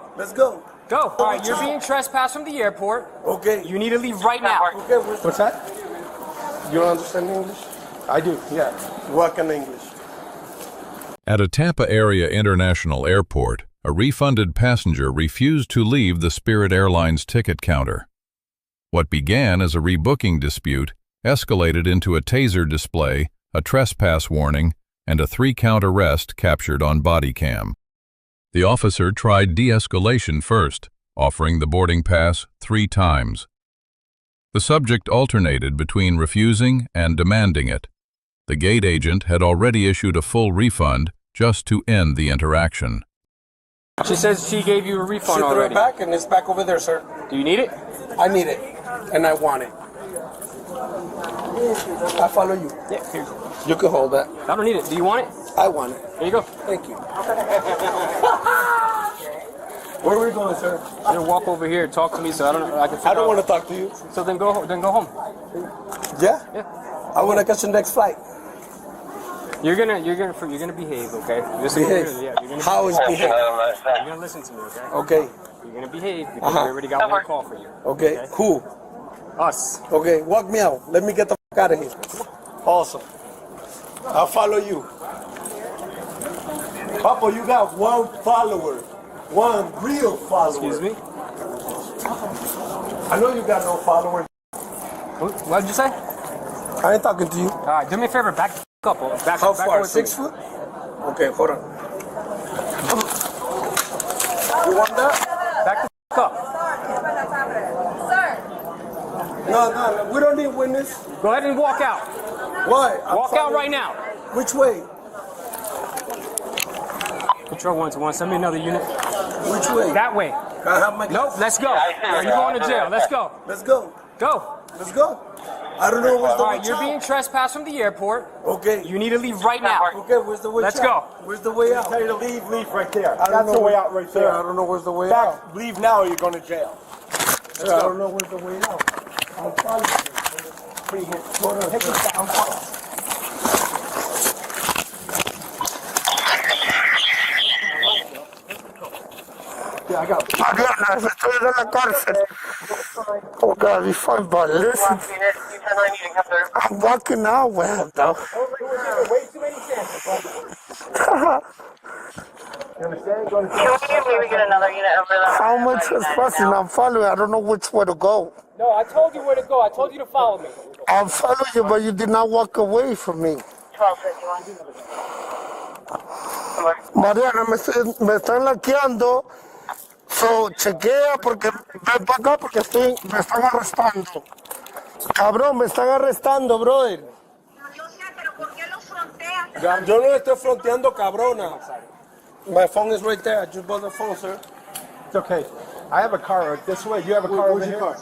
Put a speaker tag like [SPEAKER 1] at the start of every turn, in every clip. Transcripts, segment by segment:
[SPEAKER 1] go.
[SPEAKER 2] Let's go.
[SPEAKER 1] Go. All right, you're being trespassed from the airport.
[SPEAKER 2] Okay.
[SPEAKER 1] You need to leave right now.
[SPEAKER 2] Okay. What's that? You don't understand English? I do, yeah. Work in English.
[SPEAKER 3] At a Tampa area international airport, a refunded passenger refused to leave the Spirit Airlines ticket counter. What began as a rebooking dispute escalated into a taser display, a trespass warning, and a 3-count arrest captured on Bodycam. The officer tried de-escalation first, offering the boarding pass 3 times. The subject alternated between refusing and demanding it. The gate agent had already issued a full refund just to end the interaction.
[SPEAKER 1] She says she gave you a refund
[SPEAKER 2] already.
[SPEAKER 1] already.
[SPEAKER 2] She threw it back and it's back over there, sir.
[SPEAKER 1] Do you need it?
[SPEAKER 2] I need it, and I want it. I follow you.
[SPEAKER 1] Yeah, here you go.
[SPEAKER 2] You can hold that.
[SPEAKER 1] I don't need it. Do you want it?
[SPEAKER 2] I want it.
[SPEAKER 1] Here you go.
[SPEAKER 2] Thank you. Where are we going, sir?
[SPEAKER 1] You're gonna walk over here and talk to me, so I don't know.
[SPEAKER 2] I don't want to talk to you.
[SPEAKER 1] So then go home.
[SPEAKER 2] Yeah?
[SPEAKER 1] Yeah.
[SPEAKER 2] I want to catch the next flight.
[SPEAKER 1] You're gonna behave, okay?
[SPEAKER 2] Behave.
[SPEAKER 1] Yeah, you're gonna
[SPEAKER 2] How is behave?
[SPEAKER 1] You're gonna listen to me, okay?
[SPEAKER 2] Okay.
[SPEAKER 1] You're gonna behave because we already got one call for you.
[SPEAKER 2] Okay. Who?
[SPEAKER 1] Us.
[SPEAKER 2] Okay. Walk me out. Let me get the fuck out of here. Awesome. I'll follow you. Papa, you got 1 follower. 1 real follower.
[SPEAKER 1] Excuse me?
[SPEAKER 2] I know you got no followers.
[SPEAKER 1] What did you say?
[SPEAKER 2] I ain't talking to you.
[SPEAKER 1] All right, do me a favor, back the up. Back,
[SPEAKER 2] How
[SPEAKER 1] back
[SPEAKER 2] far? 6 foot? Okay, hold on. You want that?
[SPEAKER 1] Back the up.
[SPEAKER 2] No, we don't need witness.
[SPEAKER 1] Go ahead and walk out.
[SPEAKER 2] Why?
[SPEAKER 1] Walk out right now.
[SPEAKER 2] Which way?
[SPEAKER 1] Control 121, send me another unit.
[SPEAKER 2] Which way?
[SPEAKER 1] That way.
[SPEAKER 2] Can I have my
[SPEAKER 1] Nope, let's go. You're going to jail. Let's go.
[SPEAKER 2] Let's go.
[SPEAKER 1] Go.
[SPEAKER 2] Let's go. I don't know where's the
[SPEAKER 1] All right, you're being trespassed from the airport.
[SPEAKER 2] Okay.
[SPEAKER 1] You need to leave right now.
[SPEAKER 2] Okay, where's the way
[SPEAKER 1] Let's
[SPEAKER 2] out?
[SPEAKER 1] go.
[SPEAKER 2] Where's the way out?
[SPEAKER 4] Tell you to leave right there.
[SPEAKER 2] I don't
[SPEAKER 4] That's
[SPEAKER 2] know
[SPEAKER 4] the way
[SPEAKER 2] where-
[SPEAKER 4] out right
[SPEAKER 2] Sir,
[SPEAKER 4] there.
[SPEAKER 2] I don't know where's the way out.
[SPEAKER 4] Leave now or you're going to jail.
[SPEAKER 2] Sir, I don't know where's the way out. I'm following you. Hold on.
[SPEAKER 4] Take it back. I'm following.
[SPEAKER 2] Yeah, I got Mariana, estoy en la cárcel. Oh God, be fine, but listen. I'm walking out, well, though.
[SPEAKER 4] Way too many chances. You understand?
[SPEAKER 5] Can we maybe get another unit over there?
[SPEAKER 2] How much is passing? I'm following. I don't know which way to go.
[SPEAKER 1] No, I told you where to go. I told you to follow me.
[SPEAKER 2] I'm following you, but you did not walk away from me.
[SPEAKER 5] 1251.
[SPEAKER 2] Mariana, me están laqueando. So, chequea porque ven para acá porque me están arrestando. Cabrón, me están arrestando, brother.
[SPEAKER 5] Yo sé, pero ¿por qué los fronteas?
[SPEAKER 2] Yo no le estoy fronteando, cabrona. My phone is right there. I just bought the phone, sir.
[SPEAKER 4] It's okay. I have a car this way. You have a car over here?
[SPEAKER 2] Car?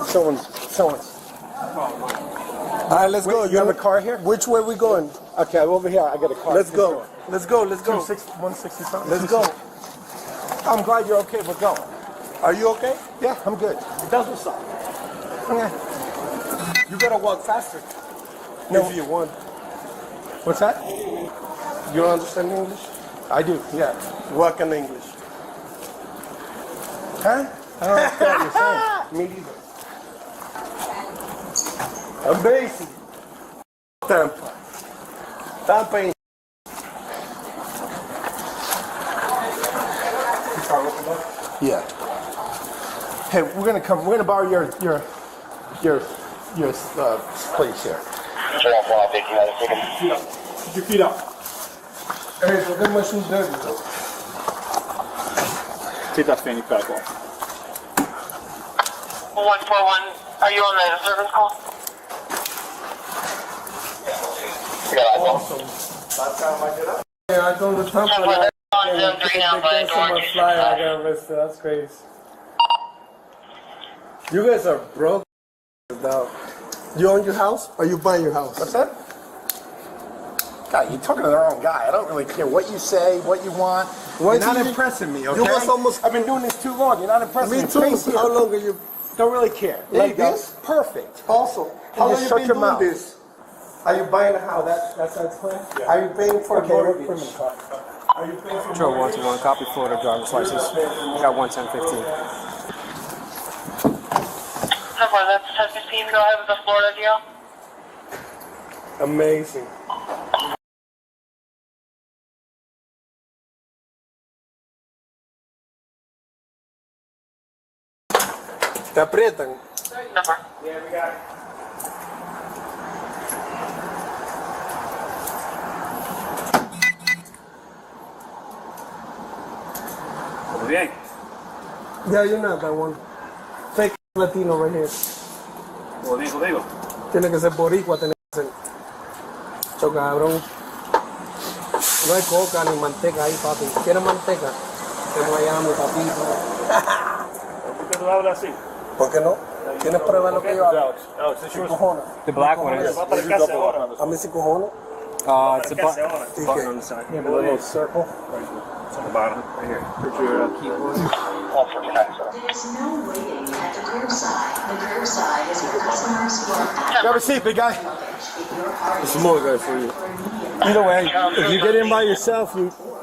[SPEAKER 4] Someone's.
[SPEAKER 2] All right, let's go.
[SPEAKER 4] You have a car here?
[SPEAKER 2] Which way we going?
[SPEAKER 4] Okay, I'm over here. I got a car.
[SPEAKER 2] Let's go. Let's go.
[SPEAKER 4] 160
[SPEAKER 2] Let's go.
[SPEAKER 4] I'm glad you're okay, but go.
[SPEAKER 2] Are you okay?
[SPEAKER 4] Yeah, I'm good. It doesn't suck.
[SPEAKER 2] Okay. You gotta walk faster.
[SPEAKER 4] No.
[SPEAKER 2] If you want.
[SPEAKER 4] What's that?
[SPEAKER 2] You don't understand English?
[SPEAKER 4] I do, yeah.
[SPEAKER 2] Walk in English.
[SPEAKER 4] Huh? I don't understand what you're saying.
[SPEAKER 2] Me neither. I'm basic. Tampa. Tampa ain't. Yeah.
[SPEAKER 4] Hey, we're gonna borrow your place here. Keep your feet up.
[SPEAKER 2] Hey, so them machines dirty though.
[SPEAKER 4] Take that fanny pack off.
[SPEAKER 5] 141, are you on the service call?
[SPEAKER 2] Awesome. Last time I get up. Yeah, I go to Tampa.
[SPEAKER 5] On zone 3 now, but
[SPEAKER 2] So much fly, I got arrested. That's crazy. You guys are broke now. You own your house or you buying your house?
[SPEAKER 4] What's that? God, you're talking to the wrong guy. I don't really care what you say, what you want. You're not impressing me, okay?
[SPEAKER 2] You was almost.
[SPEAKER 4] I've been doing this too long. You're not impressing me.
[SPEAKER 2] Me too.
[SPEAKER 4] Face here.
[SPEAKER 2] How long are you?
[SPEAKER 4] Don't really care.
[SPEAKER 2] There you go.
[SPEAKER 4] This? Perfect.
[SPEAKER 2] Also, how long
[SPEAKER 4] just
[SPEAKER 2] you
[SPEAKER 4] shut
[SPEAKER 2] been
[SPEAKER 4] your
[SPEAKER 2] doing
[SPEAKER 4] mouth.
[SPEAKER 2] this? Are you buying a house? That's plan?
[SPEAKER 4] Yeah.
[SPEAKER 2] Are you paying for a
[SPEAKER 4] Okay,
[SPEAKER 2] mortgage?
[SPEAKER 4] put him in the car.
[SPEAKER 1] Joe 121, copy Florida driver's license. Got 11015.
[SPEAKER 5] 10-4, that's 10-15. Go ahead with the Florida deal.
[SPEAKER 2] Amazing. Te aprietan.
[SPEAKER 5] Number.
[SPEAKER 6] Muy bien.
[SPEAKER 2] Yeah, you're not that one. Fake Latino right here.
[SPEAKER 6] Como digo.
[SPEAKER 2] Tiene que ser boricua, tiene que ser. Cho cabrón. No hay coca ni manteca ahí, papi. ¿Quieres manteca? Te Miami, papito.
[SPEAKER 6] ¿Por qué tú hablas así?
[SPEAKER 2] ¿Por qué no? ¿Tienes prueba de lo que yo hago?
[SPEAKER 6] Alex, this
[SPEAKER 2] ¿Qué
[SPEAKER 6] yours?
[SPEAKER 2] cojones?
[SPEAKER 1] The black one is.
[SPEAKER 6] Va para el casa ahora.
[SPEAKER 2] A mí sí cojones.
[SPEAKER 1] It's a button.
[SPEAKER 2] ¿Y
[SPEAKER 1] Button
[SPEAKER 2] qué?
[SPEAKER 1] on the side.
[SPEAKER 6] Yeah, a little circle. It's on the bottom, right here.
[SPEAKER 1] Put your keyboard.
[SPEAKER 7] There's no waiting at the curbside. The curbside is for customers who are
[SPEAKER 4] Grab a seat, big guy.
[SPEAKER 7] if your car is
[SPEAKER 4] Some more guys for you. Either way, if you get in by yourself,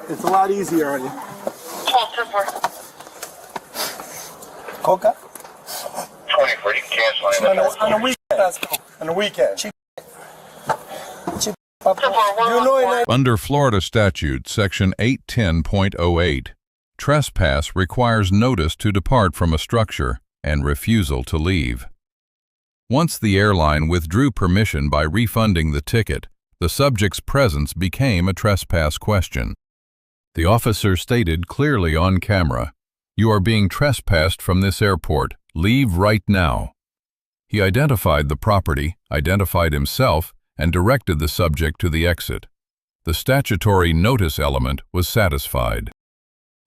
[SPEAKER 4] it's a lot easier on you.
[SPEAKER 5] 12-10-4.
[SPEAKER 2] Coca?
[SPEAKER 5] 24, you can cancel
[SPEAKER 2] On a weekend. On a weekend. Cheap. Papa.
[SPEAKER 5] 10-4,
[SPEAKER 2] You know it.
[SPEAKER 3] Under Florida statute, section 810.08, trespass requires notice to depart from a structure and refusal to leave. Once the airline withdrew permission by refunding the ticket, the subject's presence became a trespass question. The officer stated clearly on camera, "You are being trespassed from this airport. Leave right now." He identified the property, identified himself, and directed the subject to the exit. The statutory notice element was satisfied.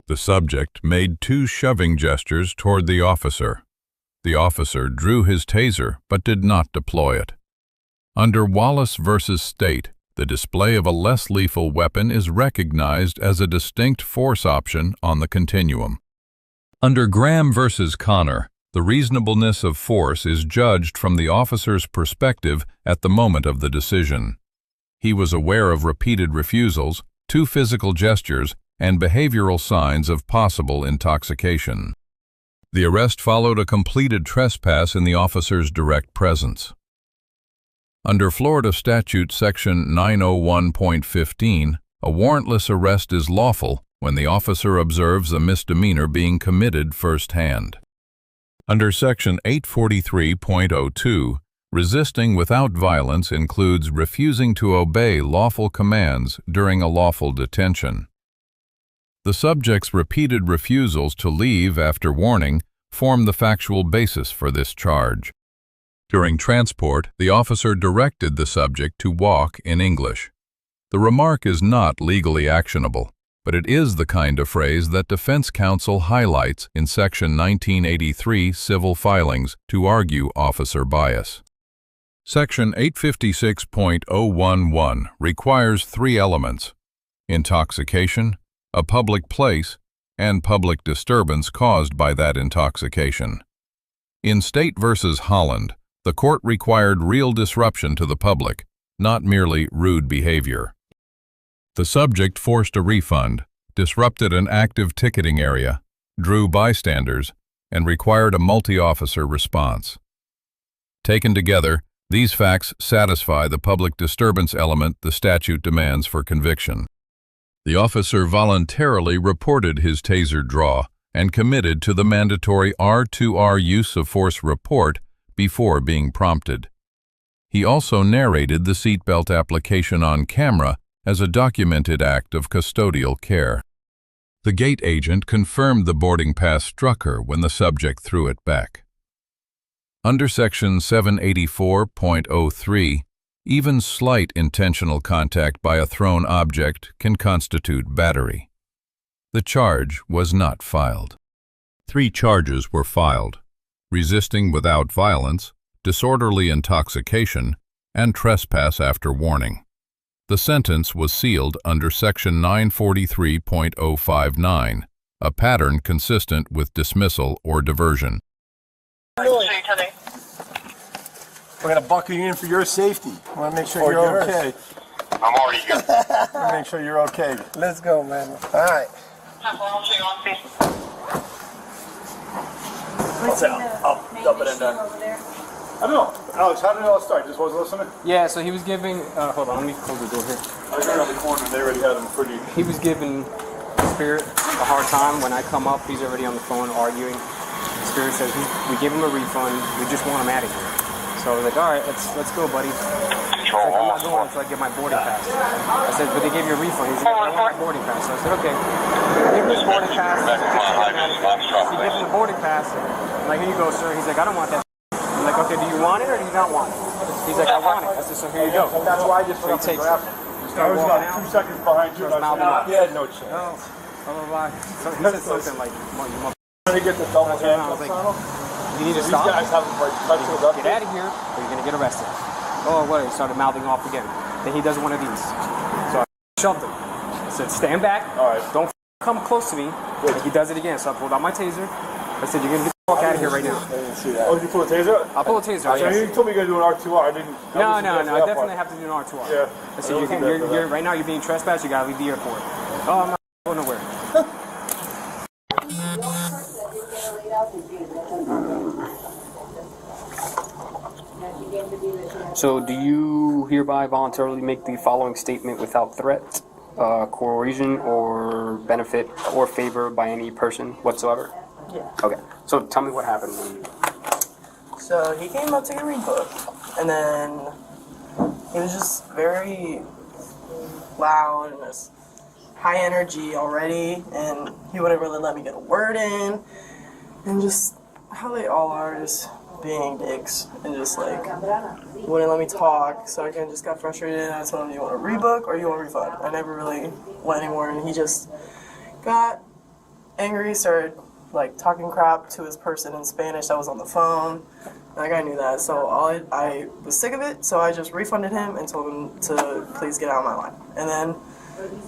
[SPEAKER 3] The subject made 2 shoving gestures toward the officer. The officer drew his taser but did not deploy it. Under Wallace v. State, the display of a less lethal weapon is recognized as a distinct force option on the continuum. Under Graham v. Connor, the reasonableness of force is judged from the officer's perspective at the moment of the decision. He was aware of repeated refusals, 2 physical gestures, and behavioral signs of possible intoxication. The arrest followed a completed trespass in the officer's direct presence. Under Florida statute section 901.15, a warrantless arrest is lawful when the officer observes a misdemeanor being committed firsthand. Under section 843.02, resisting without violence includes refusing to obey lawful commands during a lawful detention. The subject's repeated refusals to leave after warning form the factual basis for this charge. During transport, the officer directed the subject to walk in English. The remark is not legally actionable, but it is the kind of phrase that defense counsel highlights in Section 1983 civil filings to argue officer bias. Section 856.011 requires 3 elements: intoxication, a public place, and public disturbance caused by that intoxication. In State v. Holland, the court required real disruption to the public, not merely rude behavior. The subject forced a refund, disrupted an active ticketing area, drew bystanders, and required a multi-officer response. Taken together, these facts satisfy the public disturbance element the statute demands for conviction. The officer voluntarily reported his taser draw and committed to the mandatory R2R use of force report before being prompted. He also narrated the seatbelt application on camera as a documented act of custodial care. The gate agent confirmed the boarding pass struck her when the subject threw it back. Under Section 784.03, even slight intentional contact by a thrown object can constitute battery. The charge was not filed. 3 charges were filed: resisting without violence, disorderly intoxication, and trespass after warning. The sentence was sealed under Section 943.059, a pattern consistent with dismissal or diversion.
[SPEAKER 4] We're gonna buckle you in for your safety. I want to make sure you're okay.
[SPEAKER 5] I'm already good.
[SPEAKER 4] Make sure you're okay.
[SPEAKER 2] Let's go, man. All right.
[SPEAKER 5] I'll see you on scene.
[SPEAKER 6] I'll say I'll dump it in there. I don't know. Alex, how did it all start? Just was listening?
[SPEAKER 1] Yeah, so he was giving. Hold on, let me close the door here.
[SPEAKER 6] I was right around the corner and they already had them pretty.
[SPEAKER 1] He was giving Spirit a hard time. When I come up, he's already on the phone arguing. Spirit says we give him a refund. We just want him out of here. So I was like, all right, let's go, buddy. He's like, I'm not going until I get my boarding pass. I said, but they gave you a refund. He's like, I want my boarding pass. So I said, okay. Give him his boarding pass. He gives him the boarding pass. I'm like, here you go, sir. He's like, I don't want that. I'm like, okay, do you want it or do you not want it? He's like, I want it. I said, so here you go.
[SPEAKER 4] That's why I just
[SPEAKER 1] So he takes it.
[SPEAKER 6] I was about 2 seconds behind you.
[SPEAKER 1] Starts mouthing off.
[SPEAKER 6] You had no chance.
[SPEAKER 1] Oh, blah, blah, blah. So he said something like, you mother.
[SPEAKER 6] Trying to get the double
[SPEAKER 1] I was
[SPEAKER 6] handcuffs
[SPEAKER 1] like,
[SPEAKER 6] on them.
[SPEAKER 1] you need to
[SPEAKER 6] These
[SPEAKER 1] stop.
[SPEAKER 6] guys haven't like touched it up.
[SPEAKER 1] Get out of here or you're going to get arrested. Oh, what? He started mouthing off again. Then he does one of these. So I shoved him. I said, stand back.
[SPEAKER 6] All right.
[SPEAKER 1] Don't come close to me. And he does it again. So I pulled out my taser. I said, you're going to get the fuck out of here right now.
[SPEAKER 4] I didn't see that.
[SPEAKER 6] Oh, did you pull a taser?
[SPEAKER 1] I'll pull a taser.
[SPEAKER 6] So you told me you gotta do an R2R. I didn't.
[SPEAKER 1] No, I definitely have to do an R2R.
[SPEAKER 6] Yeah.
[SPEAKER 1] I said, you're right now you're being trespassed. You got to leave the airport. Oh, I'm not going nowhere. So, do you hereby voluntarily make the following statement without threat, coercion, or benefit or favor by any person whatsoever?
[SPEAKER 8] Yeah.
[SPEAKER 1] Okay. So, tell me what happened when.
[SPEAKER 8] So he came up to get rebooked, and then he was just very loud and just high energy already, and he wouldn't really let me get a word in, and just how they all are, just being dicks, and just like wouldn't let me talk. So I kind of just got frustrated, and I told him, "You want a rebook or you want a refund?" I never really went anymore, and he just got angry, started like talking crap to his person in Spanish that was on the phone. That guy knew that, so I was sick of it, so I just refunded him and told him to please get out of my line. And then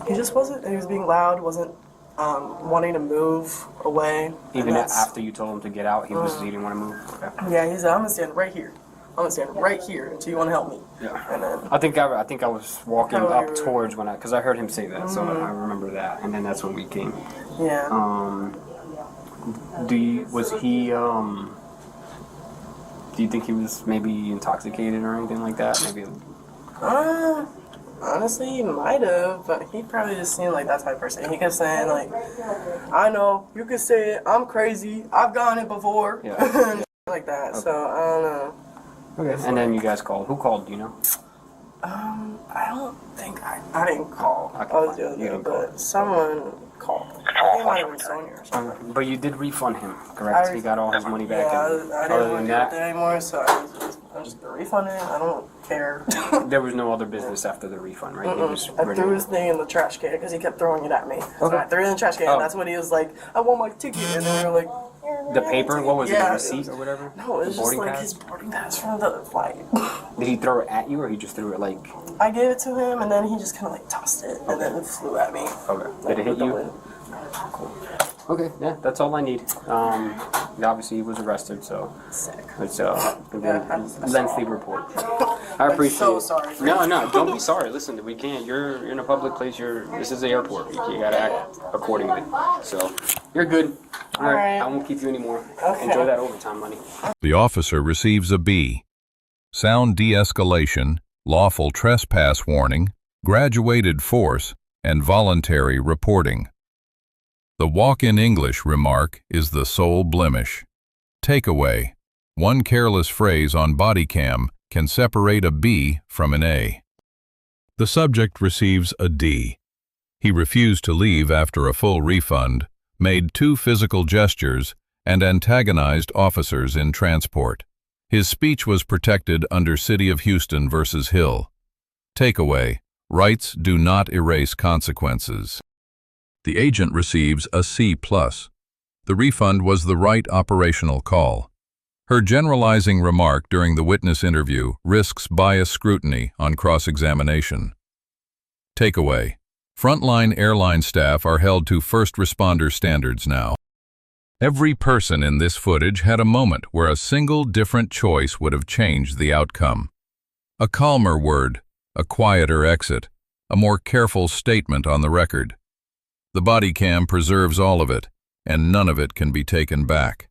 [SPEAKER 8] he just wasn't, he was being loud, wasn't wanting to move away.
[SPEAKER 1] Even after you told him to get out, he didn't want to move? Okay.
[SPEAKER 8] Yeah, he said, I'm going to stand right here. I'm going to stand right here until you want to help me.
[SPEAKER 1] Yeah.
[SPEAKER 8] And then,
[SPEAKER 1] I think I was walking up towards because I heard him say that, so I remember that, and then that's when we came.
[SPEAKER 8] yeah.
[SPEAKER 1] Do you think he was maybe intoxicated or anything like that? Maybe.
[SPEAKER 8] Honestly, he might have, but he probably just seemed like that type of person. He kept saying, like, I know, you could say it, I'm crazy, I've gone it before,
[SPEAKER 1] Yeah.
[SPEAKER 8] like that,
[SPEAKER 1] Okay.
[SPEAKER 8] so I don't know.
[SPEAKER 1] Okay. And then you guys called. Who called, do you know?
[SPEAKER 8] I don't think I didn't call.
[SPEAKER 1] Okay,
[SPEAKER 8] I was
[SPEAKER 1] fine.
[SPEAKER 8] doing
[SPEAKER 1] You
[SPEAKER 8] it,
[SPEAKER 1] didn't
[SPEAKER 8] but
[SPEAKER 1] call.
[SPEAKER 8] someone called. I think it might have been Sonya or something.
[SPEAKER 1] But you did refund him, correct? He got all his money back.
[SPEAKER 8] Yeah,
[SPEAKER 1] and
[SPEAKER 8] I
[SPEAKER 1] other
[SPEAKER 8] didn't want
[SPEAKER 1] than
[SPEAKER 8] to do it
[SPEAKER 1] that,
[SPEAKER 8] anymore, so I'm just gonna refund it. I don't care.
[SPEAKER 1] there was no other business after the refund, right? He was
[SPEAKER 8] I
[SPEAKER 1] ready
[SPEAKER 8] threw
[SPEAKER 1] to-
[SPEAKER 8] his thing in the trash can because he kept throwing it at me. So
[SPEAKER 1] Okay.
[SPEAKER 8] I threw it in the trash can.
[SPEAKER 1] Oh.
[SPEAKER 8] And that's when he was like, "I want my ticket," and then we were like,
[SPEAKER 1] The paper? What was it?
[SPEAKER 8] Yeah,
[SPEAKER 1] A receipt or whatever?
[SPEAKER 8] No, it was
[SPEAKER 1] The
[SPEAKER 8] just
[SPEAKER 1] boarding
[SPEAKER 8] like
[SPEAKER 1] pass?
[SPEAKER 8] his boarding pass from the flight.
[SPEAKER 1] Did he throw it at you, or he just threw it like?
[SPEAKER 8] I gave it to him, and then he just kind of like tossed it, and then it flew at me.
[SPEAKER 1] Okay. Did it hit you? Okay, yeah, that's all I need. Obviously he was arrested, so
[SPEAKER 8] Sick.
[SPEAKER 1] it's a lengthy report. I appreciate
[SPEAKER 8] so
[SPEAKER 1] it.
[SPEAKER 8] sorry for
[SPEAKER 1] No, don't be sorry. Listen, we can't. You're in a public place. This is the airport. You gotta act accordingly. So you're good. All right. I won't keep you anymore.
[SPEAKER 8] Okay.
[SPEAKER 1] Enjoy that overtime money.
[SPEAKER 3] The officer receives a B. Sound de-escalation, lawful trespass warning, graduated force, and voluntary reporting. The walk-in English remark is the sole blemish. Takeaway: one careless phrase on Bodycam can separate a B from an A. The subject receives a D. He refused to leave after a full refund, made 2 physical gestures, and antagonized officers in transport. His speech was protected under City of Houston versus Hill. Takeaway: rights do not erase consequences. The agent receives a C+. The refund was the right operational call. Her generalizing remark during the witness interview risks bias scrutiny on cross-examination. Takeaway: frontline airline staff are held to first responder standards now. Every person in this footage had a moment where a single different choice would have changed the outcome. A calmer word, a quieter exit, a more careful statement on the record. The body cam preserves all of it, and none of it can be taken back.